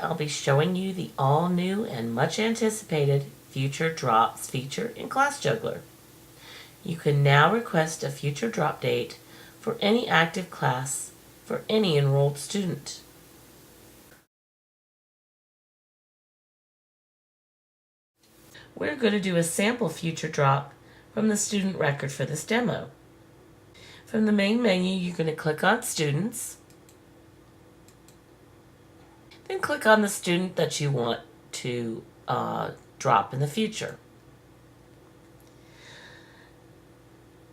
I'll be showing you the all-new and much anticipated Future Drops feature in ClassJuggler. You can now request a future drop date for any active class for any enrolled student. We're going to do a sample future drop from the student record for this demo. From the main menu, you're going to click on Students, then click on the student that you want to drop in the future.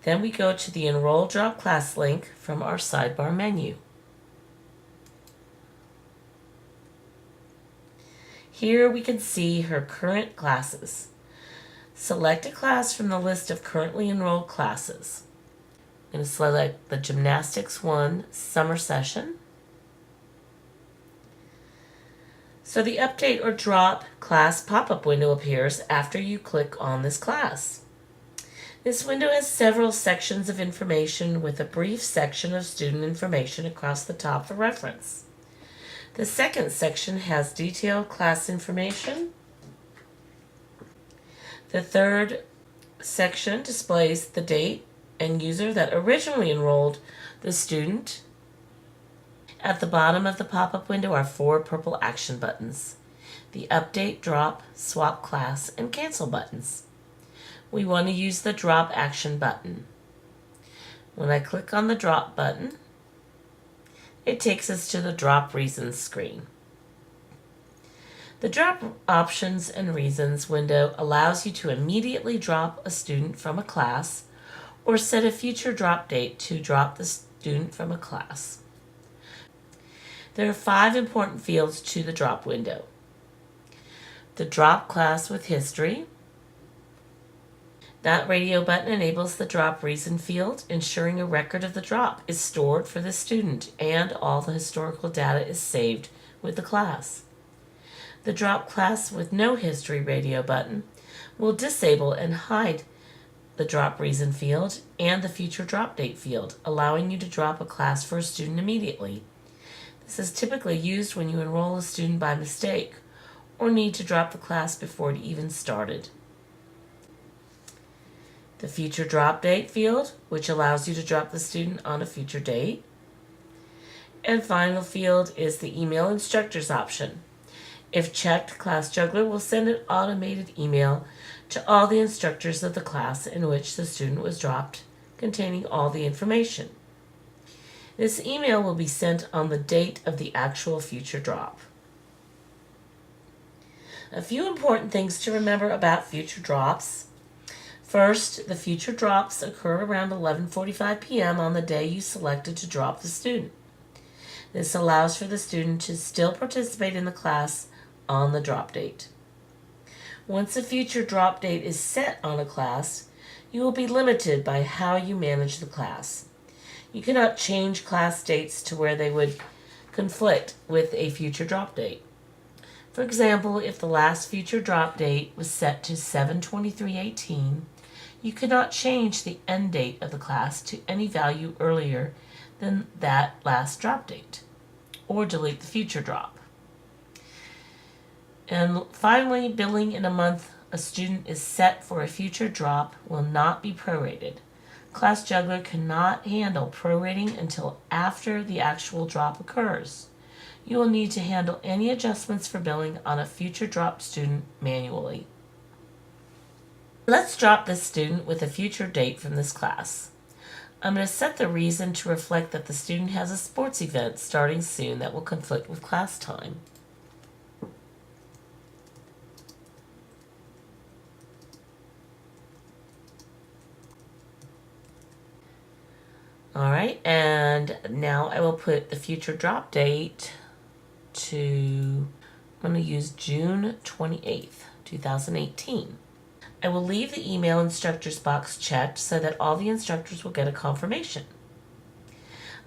Then we go to the Enroll Drop Class link from our sidebar menu. Here we can see her current classes. Select a class from the list of currently enrolled classes. I'm going to select the Gymnastics 1 Summer Session. So the Update or Drop Class pop-up window appears after you click on this class. This window has several sections of information with a brief section of student information across the top for reference. The second section has detailed class information. The third section displays the date and user that originally enrolled the student. At the bottom of the pop-up window are 4 purple action buttons: the Update, Drop, Swap Class, and Cancel buttons. We want to use the Drop action button. When I click on the Drop button, it takes us to the Drop Reasons screen. The Drop Options and Reasons window allows you to immediately drop a student from a class or set a future drop date to drop the student from a class. There are 5 important fields to the Drop window: the Drop Class with History. That radio button enables the Drop Reason field, ensuring a record of the drop is stored for the student and all the historical data is saved with the class. The Drop Class with No History radio button will disable and hide the Drop Reason field and the Future Drop Date field, allowing you to drop a class for a student immediately. This is typically used when you enroll a student by mistake or need to drop the class before it even started. The Future Drop Date field, which allows you to drop the student on a future date. And final field is the Email Instructors option. If checked, ClassJuggler will send an automated email to all the instructors of the class in which the student was dropped, containing all the information. This email will be sent on the date of the actual future drop. A few important things to remember about future drops. First, the future drops occur around 11:45 p.m. on the day you selected to drop the student. This allows for the student to still participate in the class on the drop date. Once a future drop date is set on a class, you will be limited by how you manage the class. You cannot change class dates to where they would conflict with a future drop date. For example, if the last future drop date was set to 7/23/18, you cannot change the end date of the class to any value earlier than that last drop date, or delete the future drop. And finally, billing in a month a student is set for a future drop will not be prorated. ClassJuggler cannot handle prorating until after the actual drop occurs. You will need to handle any adjustments for billing on a future drop student manually. Let's drop this student with a future date from this class. I'm going to set the reason to reflect that the student has a sports event starting soon that will conflict with class time. Alright, and now I will put the future drop date to, I'm going to use June 28th, 2018. I will leave the email instructors box checked so that all the instructors will get a confirmation.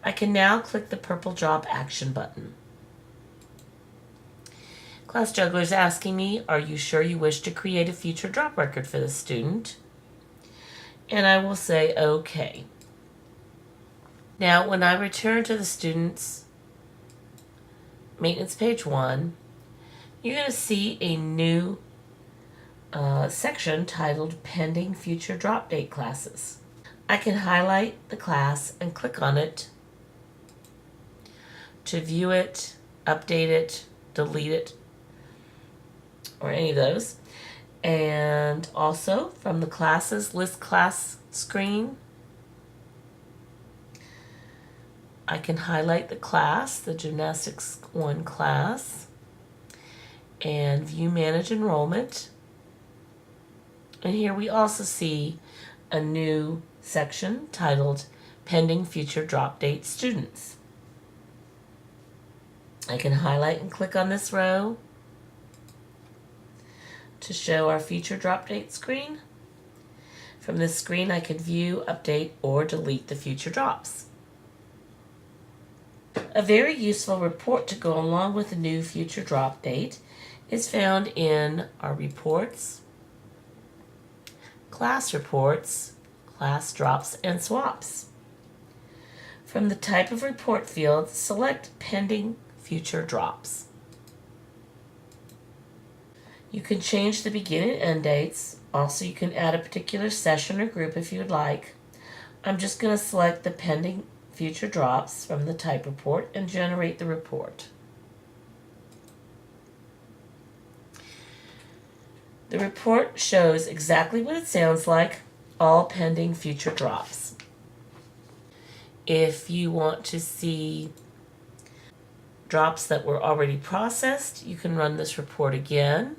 I can now click the purple drop action button. ClassJuggler is asking me, are you sure you wish to create a future drop record for the student? And I will say okay. Now, when I return to the student's maintenance page 1, you're going to see a new section titled Pending Future Drop Date Classes. I can highlight the class and click on it to view it, update it, delete it, or any of those. And also from the classes list class screen, I can highlight the class, the Gymnastics 1 class, and view manage enrollment. And here we also see a new section titled Pending Future Drop Date Students. I can highlight and click on this row to show our future drop date screen. From this screen, I can view, update, or delete the future drops. A very useful report to go along with the new future drop date is found in our reports, class reports, class drops, and swaps. From the type of report field, select Pending Future Drops. You can change the begin and end dates. Also, you can add a particular session or group if you would like. I'm just going to select the Pending Future Drops from the type report and generate the report. The report shows exactly what it sounds like, all pending future drops. If you want to see drops that were already processed, you can run this report again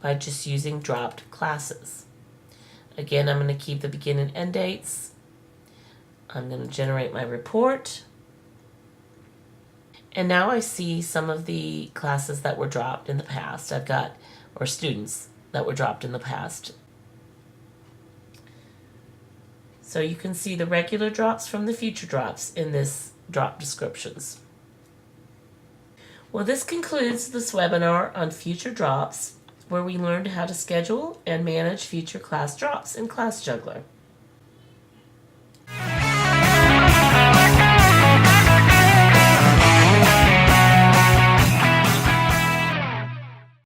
by just using dropped classes. Again, I'm going to keep the begin and end dates. I'm going to generate my report. And now I see some of the classes that were dropped in the past. Or students that were dropped in the past. So you can see the regular drops from the future drops in this drop descriptions. Well, this concludes this webinar on future drops, where we learned how to schedule and manage future class drops in ClassJuggler.